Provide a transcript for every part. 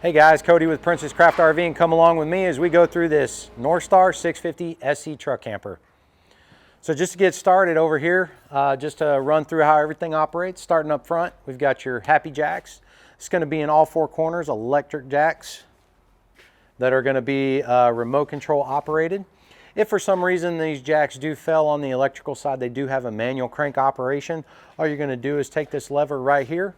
Hey guys, Cody with Princess Craft RV, and come along with me as we go through this Northstar 650 SC truck camper. So just to get started over here, just to run through how everything operates, starting up front, we've got your Happijacs. It's going to be in all four corners, electric jacks that are going to be remote control operated. If for some reason these jacks do fail on the electrical side, they do have a manual crank operation. All you're going to do is take this lever right here,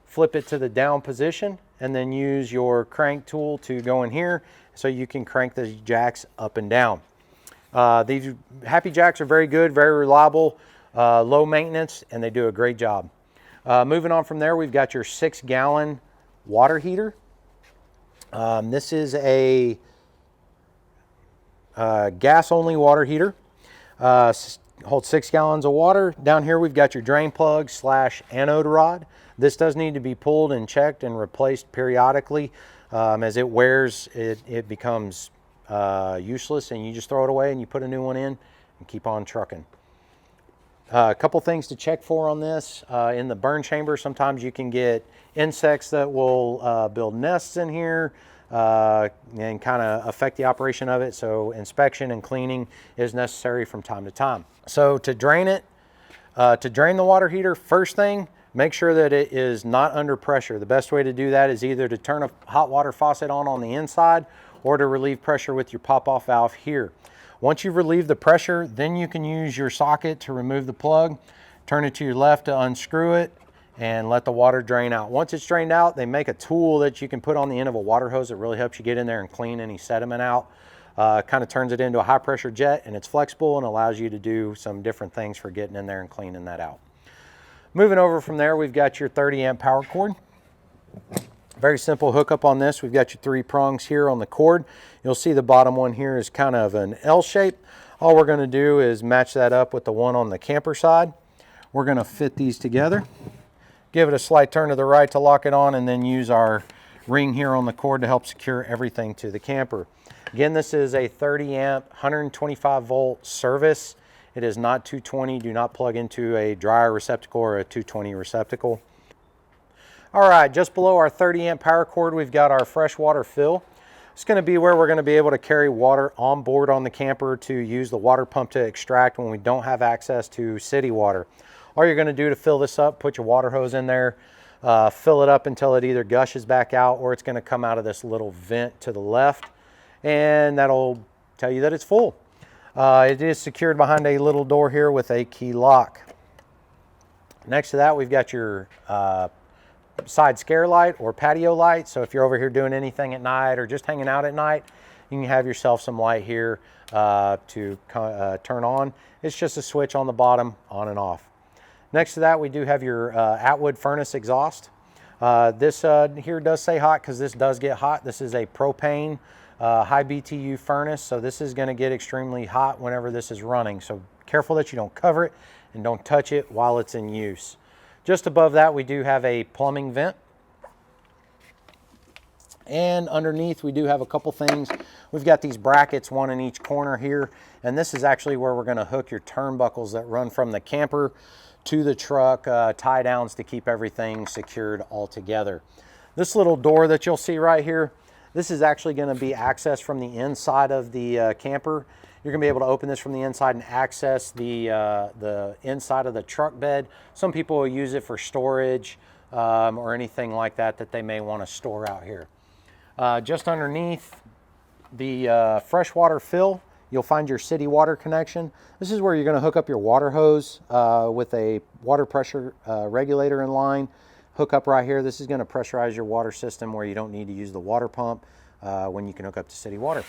flip it to the down position, and then use your crank tool to go in here so you can crank the jacks up and down. These Happijacs are very good, very reliable, low maintenance, and they do a great job. Moving on from there, we've got your 6-gallon water heater. This is a gas-only water heater. Holds 6 gallons of water. Down here we've got your drain plug / anode rod. This does need to be pulled and checked and replaced periodically. As it wears, it becomes useless, and you just throw it away and you put a new one in and keep on trucking. A couple things to check for on this. In the burn chamber, sometimes you can get insects that will build nests in here and kind of affect the operation of it. So inspection and cleaning is necessary from time to time. So to drain it, to drain the water heater, first thing, make sure that it is not under pressure. The best way to do that is either to turn a hot water faucet on the inside or to relieve pressure with your pop-off valve here. Once you've relieved the pressure, then you can use your socket to remove the plug, turn it to your left to unscrew it, and let the water drain out. Once it's drained out, they make a tool that you can put on the end of a water hose that really helps you get in there and clean any sediment out. Kind of turns it into a high pressure jet, and it's flexible and allows you to do some different things for getting in there and cleaning that out. Moving over from there, we've got your 30 amp power cord. Very simple hookup on this. We've got your 3 prongs here on the cord. You'll see the bottom one here is kind of an L shape. All we're going to do is match that up with the one on the camper side. We're going to fit these together, give it a slight turn to the right to lock it on, and then use our ring here on the cord to help secure everything to the camper. Again, this is a 30 amp, 125 volt service. It is not 220. Do not plug into a dryer receptacle or a 220 receptacle. All right, just below our 30 amp power cord, we've got our Freshwater Fill. It's going to be where we're going to be able to carry water on board on the camper to use the water pump to extract when we don't have access to city water. All you're going to do to fill this up, put your water hose in there, fill it up until it either gushes back out or it's going to come out of this little vent to the left, and that'll tell you that it's full. It is secured behind a little door here with a key lock. Next to that, we've got your side scare light or patio light. So if you're over here doing anything at night or just hanging out at night, you can have yourself some light here to turn on. It's just a switch on the bottom, on and off. Next to that, we do have your Atwood furnace exhaust. This here does say hot because this does get hot. This is a propane high BTU furnace, so this is going to get extremely hot whenever this is running. So careful that you don't cover it and don't touch it while it's in use. Just above that, we do have a plumbing vent. And underneath, we do have a couple things. We've got these brackets, one in each corner here, and this is actually where we're going to hook your turnbuckles that run from the camper to the truck, tie downs to keep everything secured all together. This little door that you'll see right here, this is actually going to be accessed from the inside of the camper. You're going to be able to open this from the inside and access the inside of the truck bed. Some people will use it for storage or anything like that that they may want to store out here. Just underneath the Freshwater Fill, you'll find your city water connection. This is where you're going to hook up your water hose with a water pressure regulator in line. Hook up right here. This is going to pressurize your water system where you don't need to use the water pump when you can hook up to city water.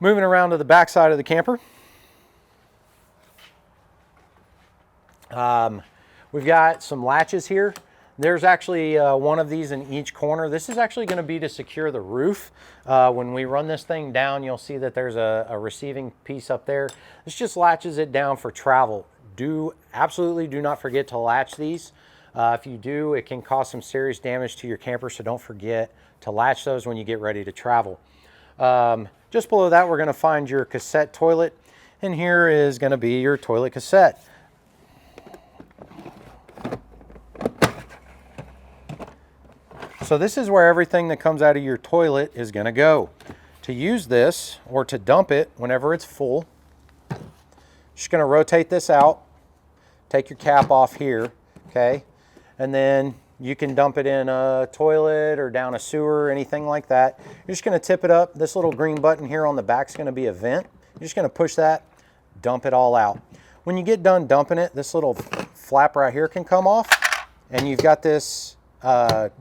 Moving around to the back side of the camper, we've got some latches here. There's actually one of these in each corner. This is actually going to be to secure the roof. When we run this thing down, you'll see that there's a receiving piece up there. This just latches it down for travel. Absolutely do not forget to latch these. If you do, it can cause some serious damage to your camper, so don't forget to latch those when you get ready to travel. Just below that, we're going to find your cassette toilet, and here is going to be your toilet cassette. So this is where everything that comes out of your toilet is going to go. To use this, or to dump it whenever it's full, just going to rotate this out, take your cap off here, okay, and then you can dump it in a toilet or down a sewer or anything like that. You're just going to tip it up. This little green button here on the back is going to be a vent. You're just going to push that, dump it all out. When you get done dumping it, this little flap right here can come off, and you've got this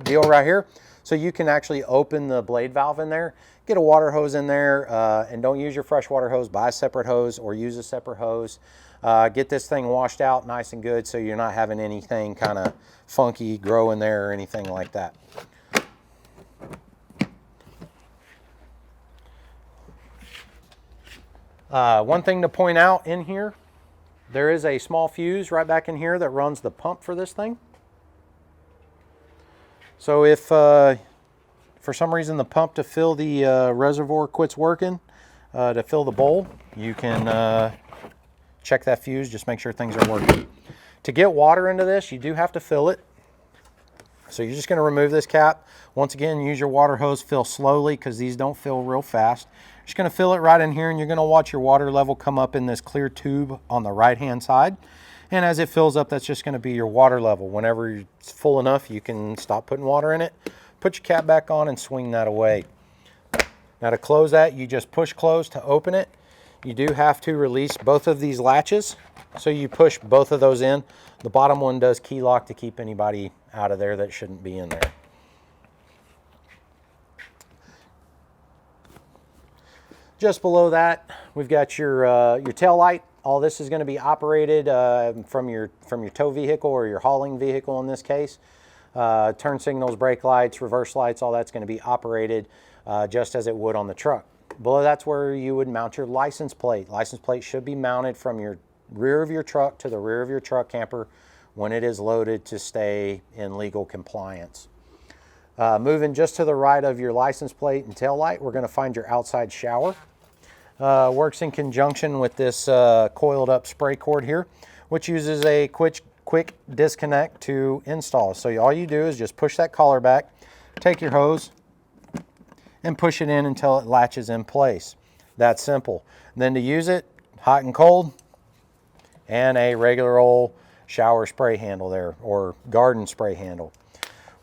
deal right here, so you can actually open the blade valve in there, get a water hose in there, and don't use your freshwater hose, buy a separate hose or use a separate hose. Get this thing washed out nice and good so you're not having anything kind of funky grow in there or anything like that. One thing to point out in here, there is a small fuse right back in here that runs the pump for this thing. So if for some reason the pump to fill the reservoir quits working, to fill the bowl, you can check that fuse, just make sure things are working. To get water into this, you do have to fill it. So you're just going to remove this cap. Once again, use your water hose, fill slowly because these don't fill real fast. Just going to fill it right in here, and you're going to watch your water level come up in this clear tube on the right hand side. And as it fills up, that's just going to be your water level. Whenever it's full enough, you can stop putting water in it, put your cap back on and swing that away. Now to close that, you just push close to open it. You do have to release both of these latches. So you push both of those in. The bottom one does key lock to keep anybody out of there that shouldn't be in there. Just below that, we've got your tail light. All this is going to be operated from your tow vehicle or your hauling vehicle in this case. Turn signals, brake lights, reverse lights, all that's going to be operated just as it would on the truck. Below that's where you would mount your license plate. License plate should be mounted from your rear of your truck to the rear of your truck camper when it is loaded to stay in legal compliance. Moving just to the right of your license plate and tail light, we're going to find your outside shower. Works in conjunction with this coiled up spray cord here, which uses a quick disconnect to install. So all you do is just push that collar back, take your hose, and push it in until it latches in place. That's simple. And then to use it, hot and cold, and a regular old shower spray handle there, or garden spray handle.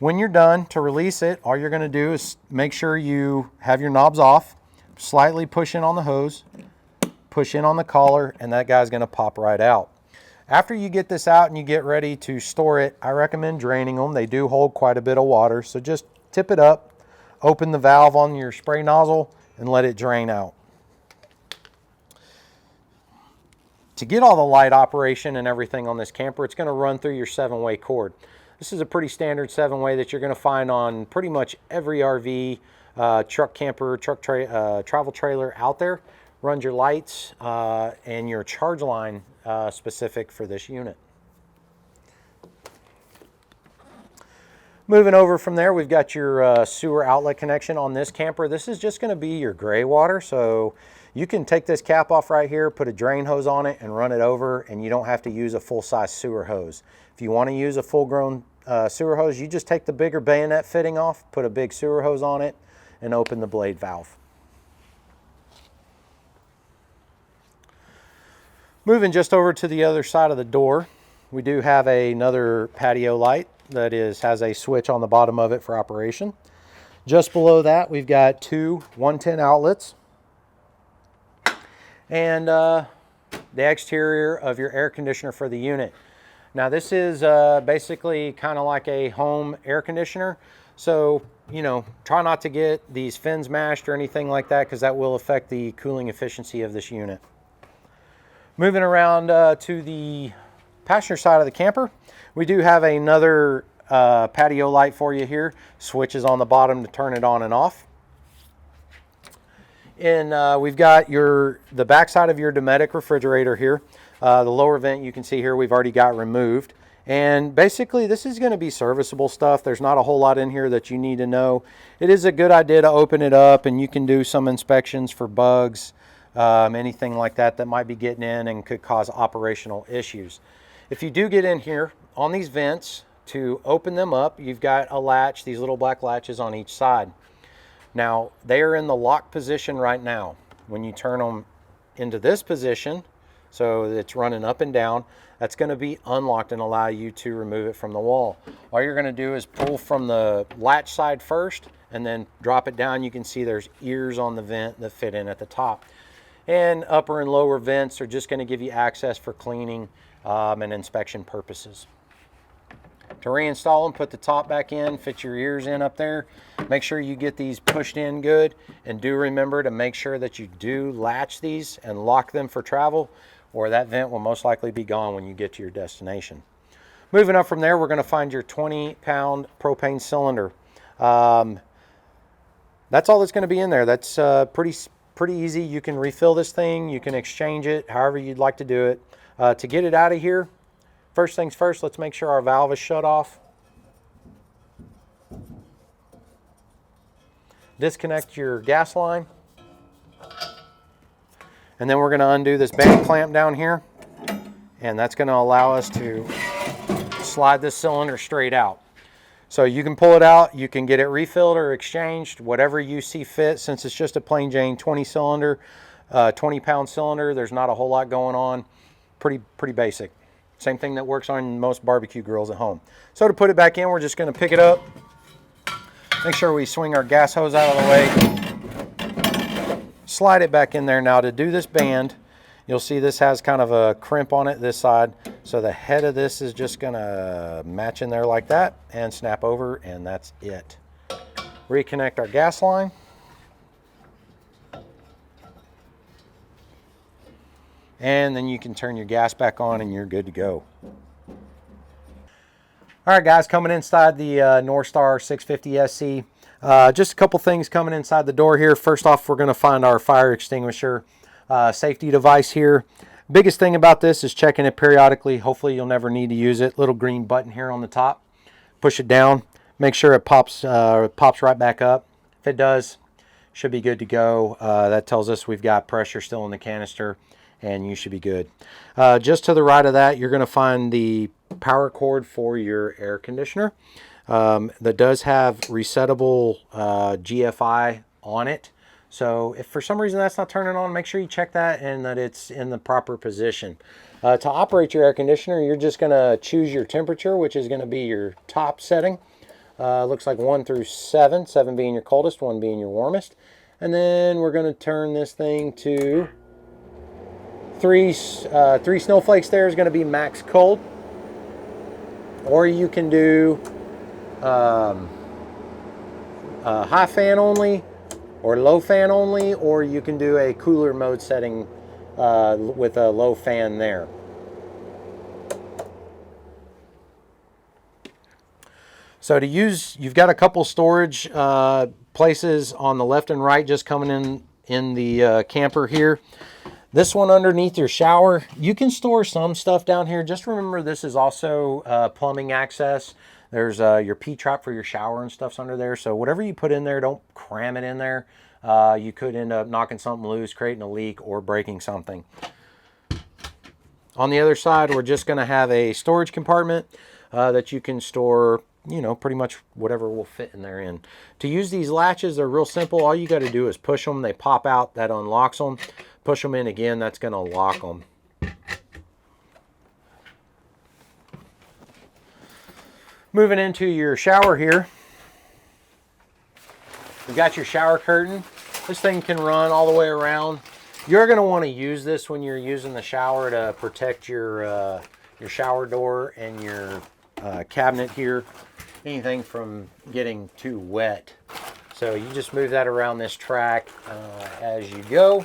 When you're done, to release it, all you're going to do is make sure you have your knobs off, slightly push in on the hose, push in on the collar, and that guy's going to pop right out. After you get this out and you get ready to store it, I recommend draining them. They do hold quite a bit of water, so just tip it up, open the valve on your spray nozzle, and let it drain out. To get all the light operation and everything on this camper, it's going to run through your 7-way cord. This is a pretty standard 7-way that you're going to find on pretty much every RV, truck camper, travel trailer out there. Runs your lights and your charge line specific for this unit. Moving over from there, we've got your sewer outlet connection on this camper. This is just going to be your gray water, so you can take this cap off right here, put a drain hose on it, and run it over, and you don't have to use a full-size sewer hose. If you want to use a full-grown sewer hose, you just take the bigger bayonet fitting off, put a big sewer hose on it, and open the blade valve. Moving just over to the other side of the door, we do have another patio light that has a switch on the bottom of it for operation. Just below that, we've got two 110 outlets and the exterior of your air conditioner for the unit. Now this is basically kind of like a home air conditioner, so you know, try not to get these fins mashed or anything like that, because that will affect the cooling efficiency of this unit. Moving around to the passenger side of the camper, we do have another patio light for you here. Switches on the bottom to turn it on and off. And we've got the back side of your Dometic refrigerator here. The lower vent you can see here we've already got removed. And basically this is going to be serviceable stuff. There's not a whole lot in here that you need to know. It is a good idea to open it up and you can do some inspections for bugs, anything like that that might be getting in and could cause operational issues. If you do get in here on these vents, To open them up, you've got a latch, these little black latches on each side. Now, they are in the lock position right now. When you turn them into this position, so it's running up and down, that's going to be unlocked and allow you to remove it from the wall. All you're going to do is pull from the latch side first and then drop it down. You can see there's ears on the vent that fit in at the top. And upper and lower vents are just going to give you access for cleaning and inspection purposes. To reinstall them, put the top back in, fit your ears in up there. Make sure you get these pushed in good, and do remember to make sure that you do latch these and lock them for travel, or that vent will most likely be gone when you get to your destination. Moving up from there, we're going to find your 20-pound propane cylinder. That's all that's going to be in there. That's pretty easy. You can refill this thing, you can exchange it however you'd like to do it. To get it out of here, first things first, let's make sure our valve is shut off. Disconnect your gas line. And then we're going to undo this band clamp down here. And that's going to allow us to slide this cylinder straight out. So you can pull it out, you can get it refilled or exchanged, whatever you see fit. Since it's just a plain Jane 20-pound cylinder, there's not a whole lot going on. Pretty basic. Same thing that works on most barbecue grills at home. So to put it back in, we're just going to pick it up. Make sure we swing our gas hose out of the way. Slide it back in there. Now to do this band, you'll see this has kind of a crimp on it this side. So the head of this is just going to match in there like that and snap over, and that's it. Reconnect our gas line. And then you can turn your gas back on and you're good to go. All right, guys, coming inside the Northstar 650 SC. Just a couple things coming inside the door here. First off, we're going to find our fire extinguisher safety device here. Biggest thing about this is checking it periodically. Hopefully you'll never need to use it. Little green button here on the top. Push it down. Make sure it pops right back up. If it does, should be good to go. That tells us we've got pressure still in the canister, and you should be good. Just to the right of that, you're going to find the power cord for your air conditioner. That does have resettable GFI on it. So if for some reason that's not turning on, make sure you check that and that it's in the proper position. To operate your air conditioner, you're just going to choose your temperature, which is going to be your top setting. Looks like 1 through 7, 7 being your coldest, 1 being your warmest. And then we're going to turn this thing to three snowflakes. There is going to be max cold. Or you can do high fan only or low fan only, or you can do a cooler mode setting with a low fan there. So to use, you've got a couple storage places on the left and right just coming in the camper here. This one underneath your shower, you can store some stuff down here. Just remember this is also plumbing access. There's your P-trap for your shower and stuff's under there. So whatever you put in there, don't cram it in there. You could end up knocking something loose, creating a leak, or breaking something. On the other side, we're just going to have a storage compartment that you can store, you know, pretty much whatever will fit in there in. To use these latches, they're real simple. All you got to do is push them. They pop out. That unlocks them. Push them in again. That's going to lock them. Moving into your shower here. You've got your shower curtain. This thing can run all the way around. You're going to want to use this when you're using the shower to protect your shower door and your cabinet here. Anything from getting too wet. So you just move that around this track as you go.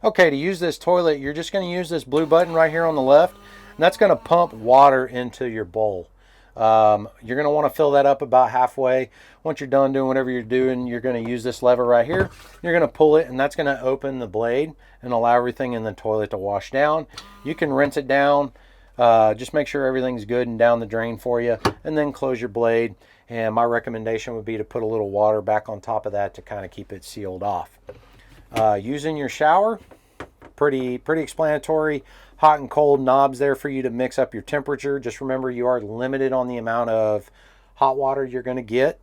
Okay, to use this toilet, you're just going to use this blue button right here on the left, and that's going to pump water into your bowl. You're going to want to fill that up about halfway. Once you're done doing whatever you're doing, you're going to use this lever right here. You're going to pull it, and that's going to open the blade and allow everything in the toilet to wash down. You can rinse it down. Just make sure everything's good and down the drain for you, and then close your blade. And my recommendation would be to put a little water back on top of that to kind of keep it sealed off. Using your shower, pretty explanatory. Hot and cold knobs there for you to mix up your temperature. Just remember, you are limited on the amount of hot water you're going to get.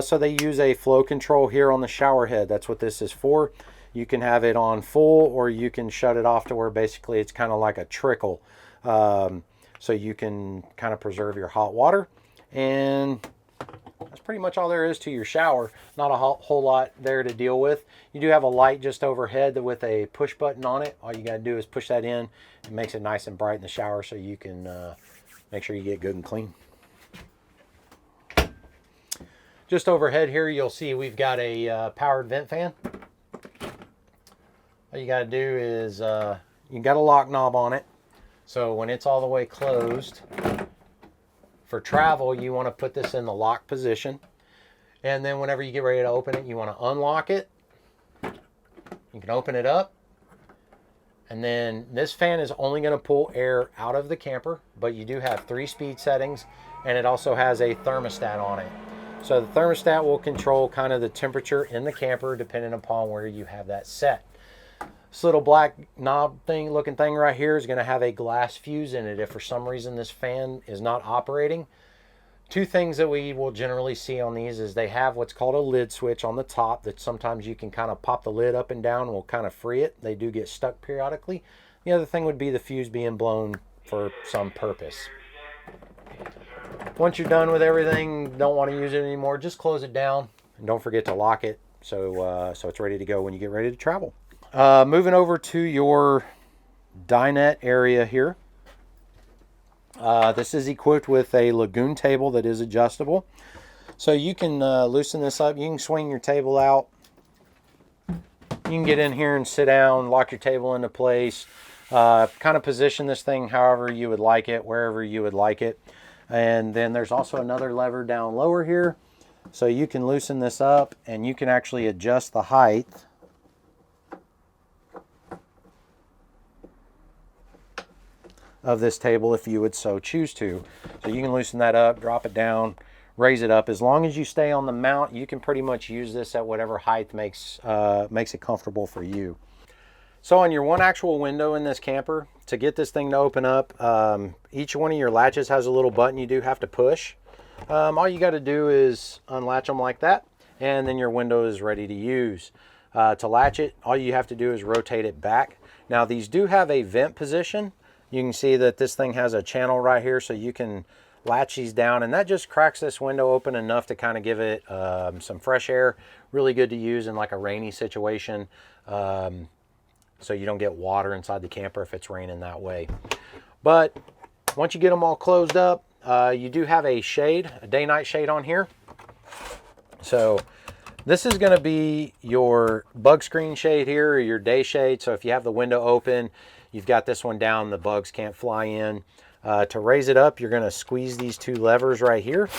So they use a flow control here on the shower head. That's what this is for. You can have it on full, or you can shut it off to where basically it's kind of like a trickle. So you can kind of preserve your hot water. And that's pretty much all there is to your shower. Not a whole lot there to deal with. You do have a light just overhead with a push button on it. All you got to do is push that in. It makes it nice and bright in the shower, so you can make sure you get good and clean. Just overhead here, you'll see we've got a powered vent fan. All you got to do is you got a lock knob on it. So when it's all the way closed, for travel, you want to put this in the lock position. And then whenever you get ready to open it, you want to unlock it. You can open it up. And then this fan is only going to pull air out of the camper, but you do have 3 speed settings, and it also has a thermostat on it. So the thermostat will control kind of the temperature in the camper depending upon where you have that set. This little black knob looking thing right here is going to have a glass fuse in it if for some reason this fan is not operating. 2 things that we will generally see on these is they have what's called a lid switch on the top that sometimes you can kind of pop the lid up and down and will kind of free it. They do get stuck periodically. The other thing would be the fuse being blown for some purpose. Once you're done with everything, don't want to use it anymore, just close it down and don't forget to lock it so it's ready to go when you get ready to travel. Moving over to your dinette area here. This is equipped with a lagoon table that is adjustable. So you can loosen this up. You can swing your table out. You can get in here and sit down, lock your table into place. Kind of position this thing however you would like it, wherever you would like it. And then there's also another lever down lower here. So you can loosen this up and you can actually adjust the height of this table if you would so choose to. So you can loosen that up, drop it down, raise it up. As long as you stay on the mount, you can pretty much use this at whatever height makes it comfortable for you. So on your one actual window in this camper, to get this thing to open up, each one of your latches has a little button you do have to push. All you got to do is unlatch them like that, and then your window is ready to use. To latch it, all you have to do is rotate it back. Now these do have a vent position. You can see that this thing has a channel right here, so you can latch these down, and that just cracks this window open enough to kind of give it some fresh air. Really good to use in like a rainy situation, so you don't get water inside the camper if it's raining that way. But once you get them all closed up, you do have a shade, a day-night shade on here. So this is going to be your bug screen shade here, or your day shade. So if you have the window open, you've got this one down, the bugs can't fly in. To raise it up, you're going to squeeze these 2 levers right here,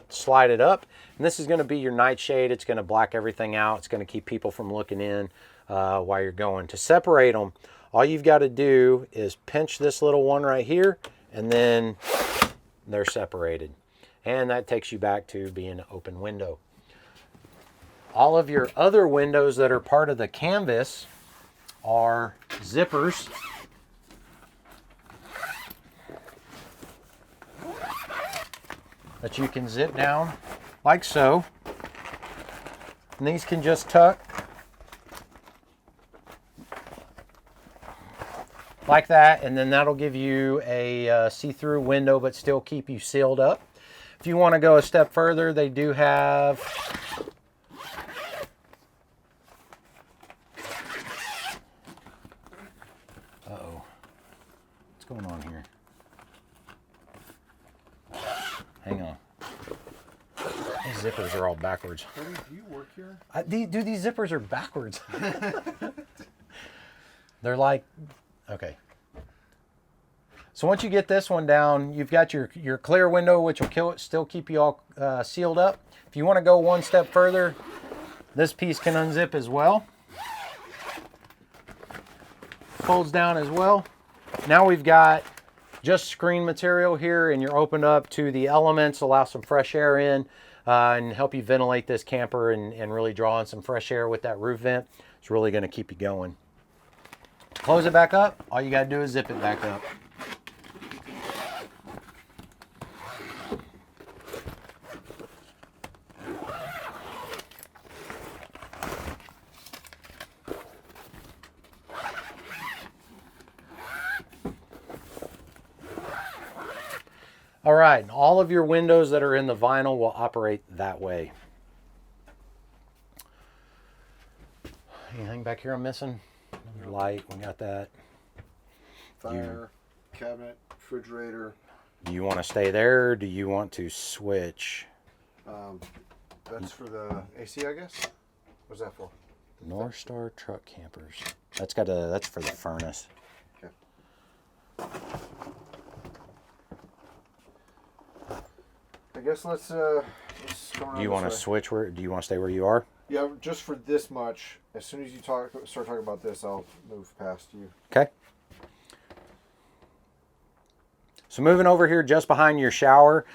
slide it up, and this is going to be your night shade. It's going to black everything out. It's going to keep people from looking in while you're going. To separate them, all you've got to do is pinch this little one right here, and then they're separated. And that takes you back to being an open window. All of your other windows that are part of the canvas are zippers. That you can zip down like so. And these can just tuck like that, and then that'll give you a see-through window but still keep you sealed up. If you want to go a step further, they do have what's going on here? Hang on. These zippers are all backwards. Do you work here? Dude, these zippers are backwards. They're like, okay. So once you get this one down, you've got your clear window, which will still keep you all sealed up. If you want to go one step further, this piece can unzip as well. Folds down as well. Now we've got just screen material here, and you're opened up to the elements, allow some fresh air in, and help you ventilate this camper and really draw in some fresh air with that roof vent. It's really going to keep you going. close it back up, all you got to do is zip it back up. All right, all of your windows that are in the vinyl will operate that way. Anything back here I'm missing? Your light, we got that. Fire, cabinet, refrigerator. Do you want to stay there, or do you want to switch? That's for the AC, I guess. What's that for? Northstar truck campers. That's for the furnace. Okay. I guess let's go around. Do you want to switch where? Do you want to stay where you are? Yeah, just for this much. As soon as you start talking about this, I'll move past you. Okay. So moving over here just behind your shower,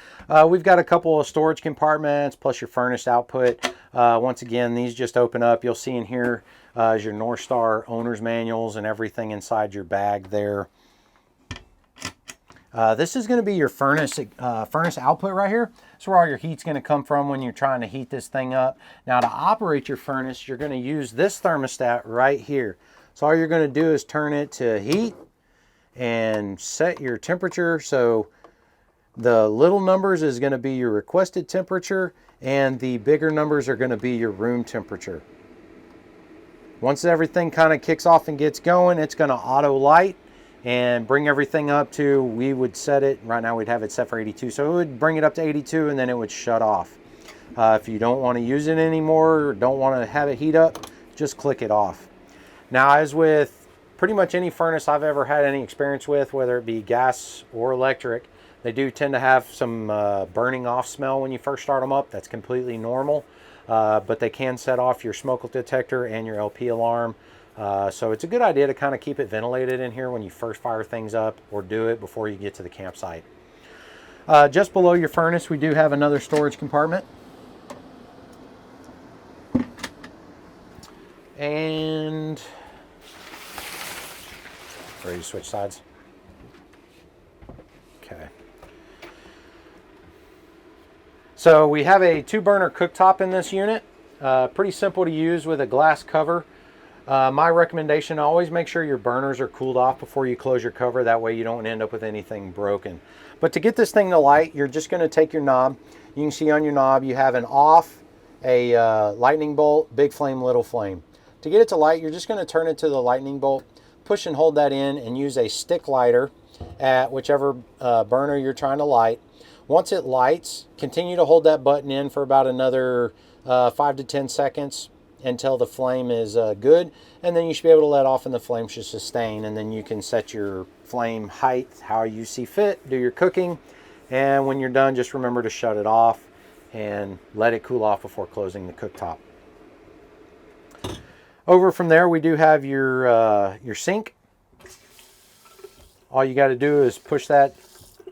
we've got a couple of storage compartments plus your furnace output. Once again, these just open up. You'll see in here is your Northstar owner's manuals and everything inside your bag there. This is going to be your furnace output right here. That's where all your heat's going to come from when you're trying to heat this thing up. Now to operate your furnace, you're going to use this thermostat right here. So all you're going to do is turn it to heat and set your temperature. So the little numbers is going to be your requested temperature and the bigger numbers are going to be your room temperature. Once everything kind of kicks off and gets going, it's going to auto light and bring everything up to, we would set it, right now we'd have it set for 82. So it would bring it up to 82 and then it would shut off. If you don't want to use it anymore or don't want to have it heat up, just click it off. Now, as with pretty much any furnace I've ever had any experience with, whether it be gas or electric, they do tend to have some burning off smell when you first start them up. That's completely normal, but they can set off your smoke detector and your LP alarm. So it's a good idea to kind of keep it ventilated in here when you first fire things up, or do it before you get to the campsite. Just below your furnace, we do have another storage compartment. And ready to switch sides? Okay. So we have a 2-burner cooktop in this unit. Pretty simple to use with a glass cover. My recommendation, always make sure your burners are cooled off before you close your cover. That way you don't end up with anything broken. But to get this thing to light, you're just going to take your knob. You can see on your knob you have an off, a lightning bolt, big flame, little flame. To get it to light, you're just going to turn it to the lightning bolt, push and hold that in, and use a stick lighter at whichever burner you're trying to light. Once it lights, continue to hold that button in for about another 5 to 10 seconds until the flame is good, and then you should be able to let off and the flame should sustain, and then you can set your flame height how you see fit, do your cooking, and when you're done, just remember to shut it off and let it cool off before closing the cooktop. Over from there, we do have your sink. All you got to do is push that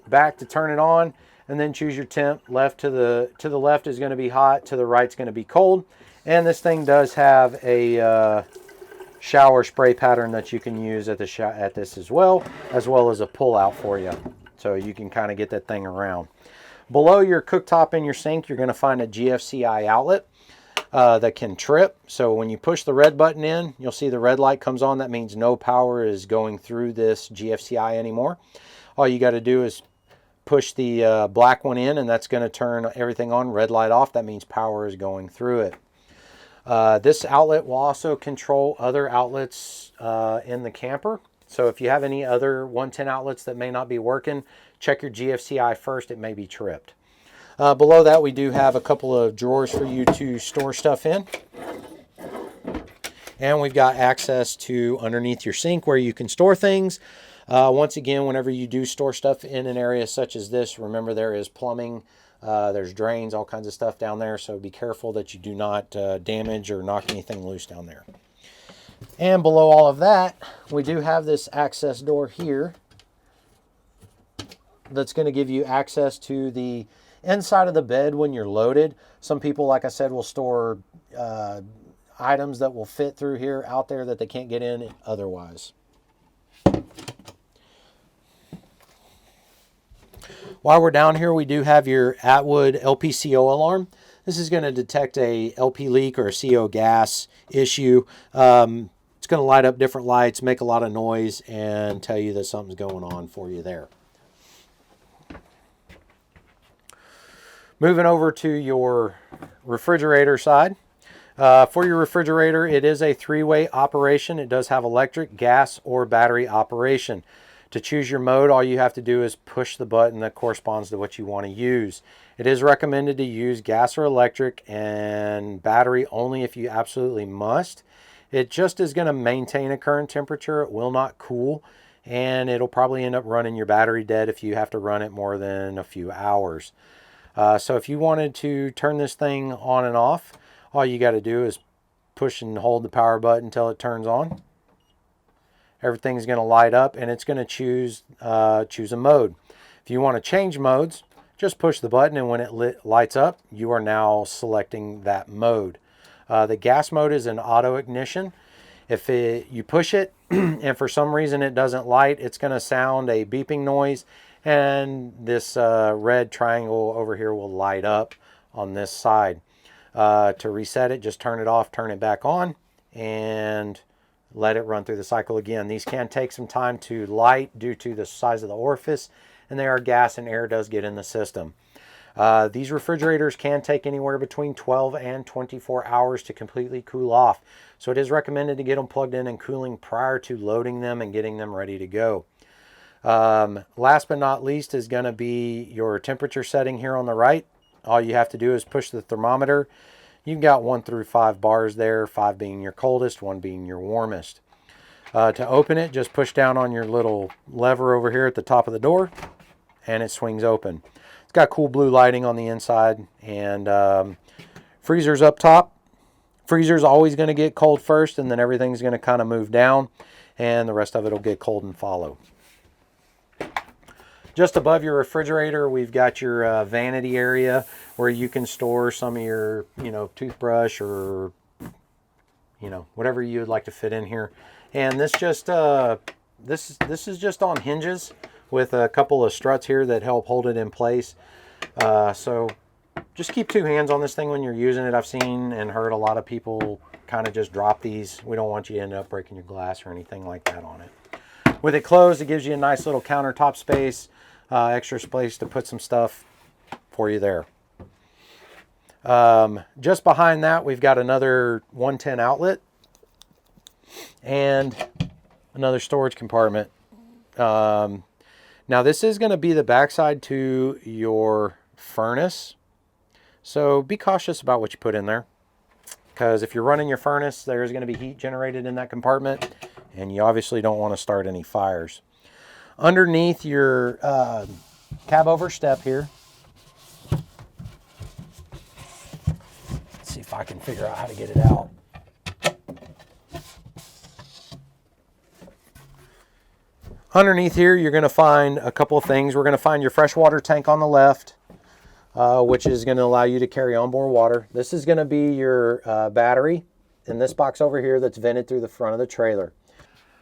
back to turn it on, and then choose your temp. Left to the left is going to be hot, to the right is going to be cold. And this thing does have a shower spray pattern that you can use at this as well as a pull out for you. So you can kind of get that thing around. Below your cooktop and your sink, you're going to find a Gfci outlet that can trip. So when you push the red button in, you'll see the red light comes on. That means no power is going through this Gfci anymore. All you got to do is push the black one in, and that's going to turn everything on. Red light off, that means power is going through it. This outlet will also control other outlets in the camper. So if you have any other 110 outlets that may not be working, check your Gfci first. It may be tripped. Below that, we do have a couple of drawers for you to store stuff in. And we've got access to underneath your sink where you can store things. Once again, whenever you do store stuff in an area such as this, remember there is plumbing. There's drains, all kinds of stuff down there, so be careful that you do not damage or knock anything loose down there. And below all of that, we do have this access door here that's going to give you access to the inside of the bed when you're loaded. Some people, like I said, will store items that will fit through here out there that they can't get in otherwise. While we're down here, we do have your Atwood LPCO alarm. This is going to detect a LP leak or a CO gas issue. It's going to light up different lights, make a lot of noise, and tell you that something's going on for you there. Moving over to your refrigerator side. For your refrigerator, it is a three-way operation. It does have electric, gas, or battery operation. To choose your mode, all you have to do is push the button that corresponds to what you want to use. It is recommended to use gas or electric and battery only if you absolutely must. It just is going to maintain a current temperature. It will not cool, and it'll probably end up running your battery dead if you have to run it more than a few hours. So if you wanted to turn this thing on and off, all you got to do is push and hold the power button until it turns on. Everything's going to light up, and it's going to choose a mode. If you want to change modes, just push the button, and when it lights up, you are now selecting that mode. The gas mode is an auto-ignition. If you push it and for some reason it doesn't light, it's going to sound a beeping noise, and this red triangle over here will light up on this side. To reset it, just turn it off, turn it back on, and let it run through the cycle again. These can take some time to light due to the size of the orifice, and they are gas and air does get in the system. These refrigerators can take anywhere between 12 and 24 hours to completely cool off. So it is recommended to get them plugged in and cooling prior to loading them and getting them ready to go. Last but not least is going to be your temperature setting here on the right. All you have to do is push the thermometer. You've got 1 through 5 bars there, 5 being your coldest, 1 being your warmest. To open it, just push down on your little lever over here at the top of the door, and it swings open. It's got cool blue lighting on the inside, and freezer's up top. Freezer's always going to get cold first, and then everything's going to kind of move down, and the rest of it will get cold and follow. Just above your refrigerator, we've got your vanity area where you can store some of your, toothbrush or, whatever you would like to fit in here. And this just this is just on hinges with a couple of struts here that help hold it in place. So just keep 2 hands on this thing when you're using it. I've seen and heard a lot of people kind of just drop these. We don't want you to end up breaking your glass or anything like that on it. With it closed, it gives you a nice little countertop space. Extra space to put some stuff for you there. Just behind that, we've got another 110 outlet and another storage compartment. Now this is going to be the backside to your furnace, so be cautious about what you put in there, because if you're running your furnace, there's going to be heat generated in that compartment, and you obviously don't want to start any fires. Underneath your Cabover step here, let's see if I can figure out how to get it out. Underneath here, you're going to find a couple of things. We're going to find your freshwater tank on the left, which is going to allow you to carry onboard water. This is going to be your battery in this box over here that's vented through the front of the trailer.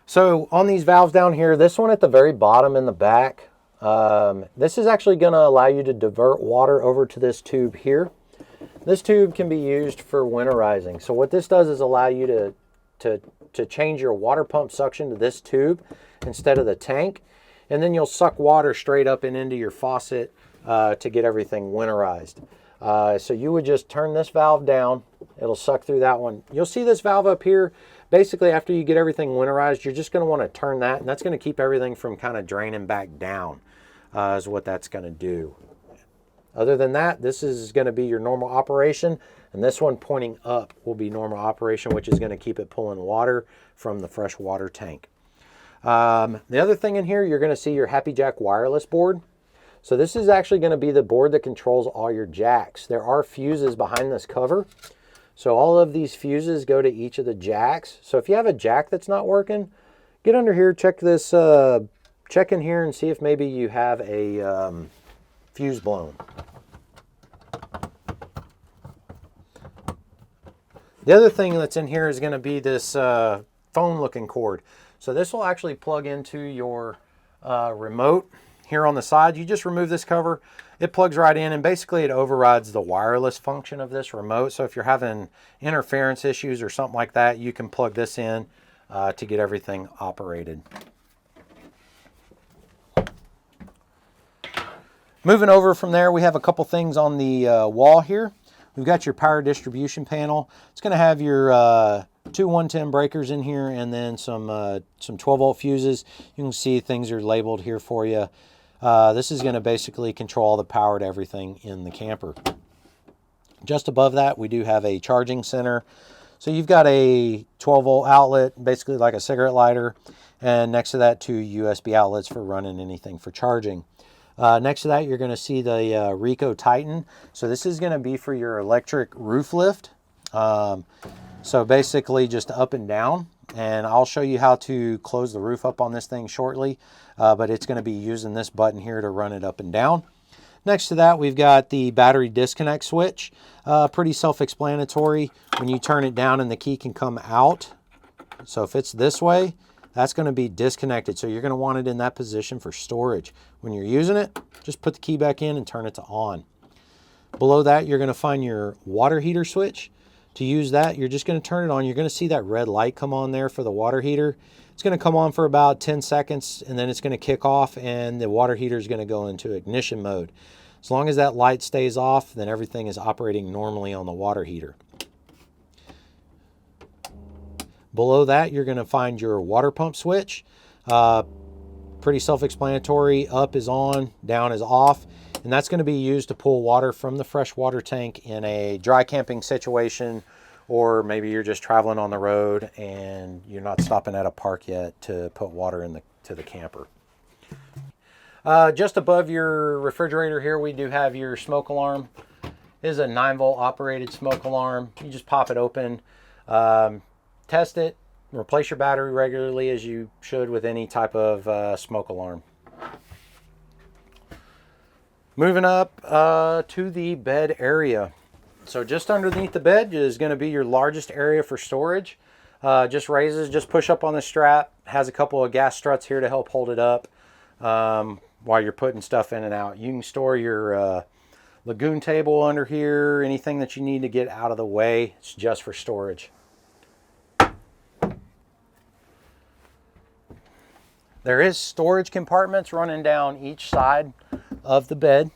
So on these valves down here, this one at the very bottom in the back, this is actually going to allow you to divert water over to this tube here. This tube can be used for winterizing. So what this does is allow you to change your water pump suction to this tube instead of the tank, and then you'll suck water straight up and into your faucet to get everything winterized. So you would just turn this valve down. It'll suck through that one. You'll see this valve up here. Basically, after you get everything winterized, you're just going to want to turn that, and that's going to keep everything from kind of draining back down, is what that's going to do. Other than that, this is going to be your normal operation, and this one pointing up will be normal operation, which is going to keep it pulling water from the freshwater tank. The other thing in here, you're going to see your Happijac wireless board. So this is actually going to be the board that controls all your jacks. There are fuses behind this cover. So all of these fuses go to each of the jacks. So if you have a jack that's not working, get under here, check this, check in here and see if maybe you have a fuse blown. The other thing that's in here is going to be this phone looking cord. So this will actually plug into your remote here on the side, you just remove this cover. It plugs right in, and basically it overrides the wireless function of this remote. So if you're having interference issues or something like that, you can plug this in to get everything operated. Moving over from there, we have a couple things on the wall here. We've got your power distribution panel. It's going to have your two 110 breakers in here, and then some 12-volt fuses. You can see things are labeled here for you. This is going to basically control the power to everything in the camper. Just above that, we do have a charging center. So you've got a 12-volt outlet, basically like a cigarette lighter, and next to that, two USB outlets for running anything for charging. Next to that, you're going to see the Rico Titan. So this is going to be for your electric roof lift. So basically just up and down. And I'll show you how to close the roof up on this thing shortly. But it's going to be using this button here to run it up and down. Next to that, we've got the battery disconnect switch. Pretty self-explanatory. When you turn it down and the key can come out. So if it's this way, that's going to be disconnected. So you're going to want it in that position for storage. When you're using it, just put the key back in and turn it to on. Below that, you're going to find your water heater switch. To use that, you're just going to turn it on. You're going to see that red light come on there for the water heater. It's going to come on for about 10 seconds, and then it's going to kick off, and the water heater is going to go into ignition mode. As long as that light stays off, then everything is operating normally on the water heater. Below that, you're going to find your water pump switch. Pretty self-explanatory. Up is on, down is off. And that's going to be used to pull water from the freshwater tank in a dry camping situation, or maybe you're just traveling on the road and you're not stopping at a park yet to put water to the camper. Just above your refrigerator here, we do have your smoke alarm. This is a 9-volt operated smoke alarm. You just pop it open. Test it, replace your battery regularly as you should with any type of smoke alarm. Moving up to the bed area. So just underneath the bed is going to be your largest area for storage. Just push up on the strap. Has a couple of gas struts here to help hold it up while you're putting stuff in and out. You can store your lagoon table under here, anything that you need to get out of the way. It's just for storage. There is storage compartments running down each side of the bed.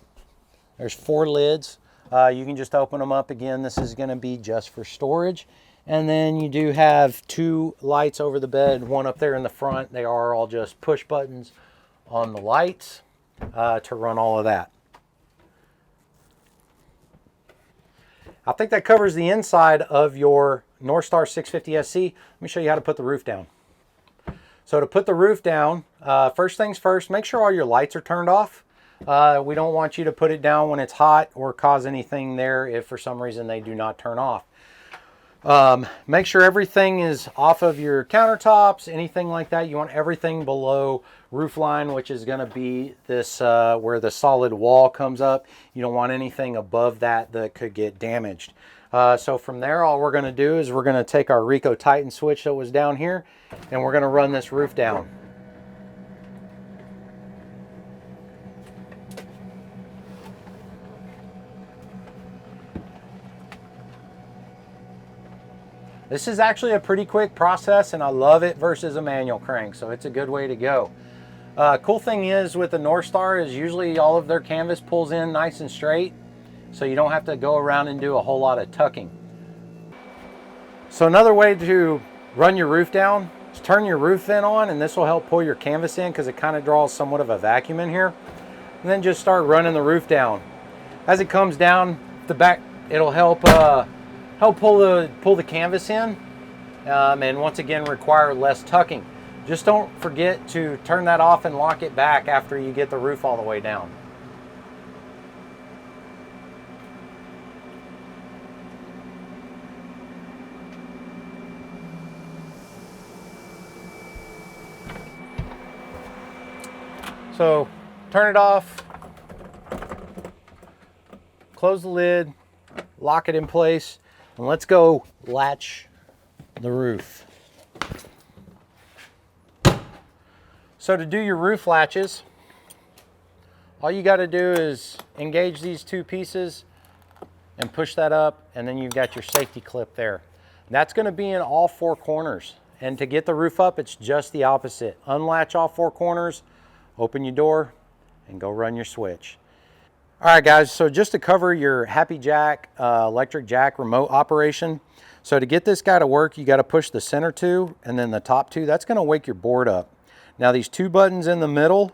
There's 4 lids. You can just open them up again. This is going to be just for storage. And then you do have 2 lights over the bed, one up there in the front. They are all just push buttons on the lights to run all of that. I think that covers the inside of your Northstar 650 SC. Let me show you how to put the roof down. So to put the roof down, first things first, make sure all your lights are turned off. We don't want you to put it down when it's hot or cause anything there if for some reason they do not turn off. Make sure everything is off of your countertops, anything like that. You want everything below roof line, which is going to be this where the solid wall comes up. You don't want anything above that that could get damaged. So from there, all we're going to do is we're going to take our Rico Titan switch that was down here, and we're going to run this roof down. This is actually a pretty quick process, and I love it versus a manual crank, so it's a good way to go. Cool thing is with the Northstar is usually all of their canvas pulls in nice and straight, so you don't have to go around and do a whole lot of tucking. So another way to run your roof down is turn your roof vent on, and this will help pull your canvas in because it kind of draws somewhat of a vacuum in here. And then just start running the roof down. As it comes down the back, it'll help pull the canvas in, and once again require less tucking. Just don't forget to turn that off and lock it back after you get the roof all the way down. So turn it off, close the lid, lock it in place, and let's go latch the roof. So to do your roof latches, All you got to do is engage these two pieces and push that up, and then you've got your safety clip there. That's going to be in all four corners. And to get the roof up, it's just the opposite. Unlatch all four corners, open your door, and go run your switch. All right, guys, so just to cover your Happijac electric jack remote operation. So to get this guy to work, you got to push the center two and then the top two. That's going to wake your board up. Now these two buttons in the middle,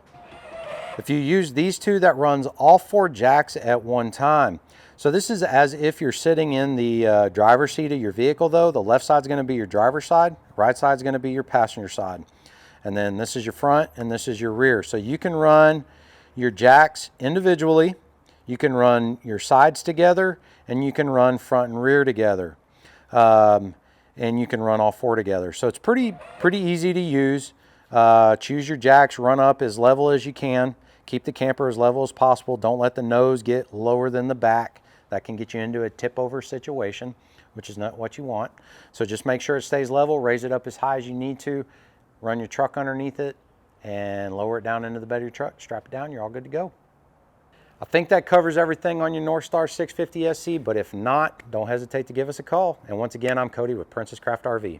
if you use these two, that runs all four jacks at one time. So this is as if you're sitting in the driver's seat of your vehicle though. The left side's going to be your driver's side, right side's going to be your passenger side. And then this is your front and this is your rear. So you can run your jacks individually, you can run your sides together, and you can run front and rear together. And you can run all four together. So it's pretty easy to use. Choose your jacks, run up as level as you can. Keep the camper as level as possible. Don't let the nose get lower than the back. That can get you into a tip over situation, which is not what you want. So just make sure it stays level, raise it up as high as you need to, run your truck underneath it, and lower it down into the bed of your truck, strap it down, you're all good to go. I think that covers everything on your Northstar 650 SC, but if not, don't hesitate to give us a call. And once again, I'm Cody with Princess Craft RV.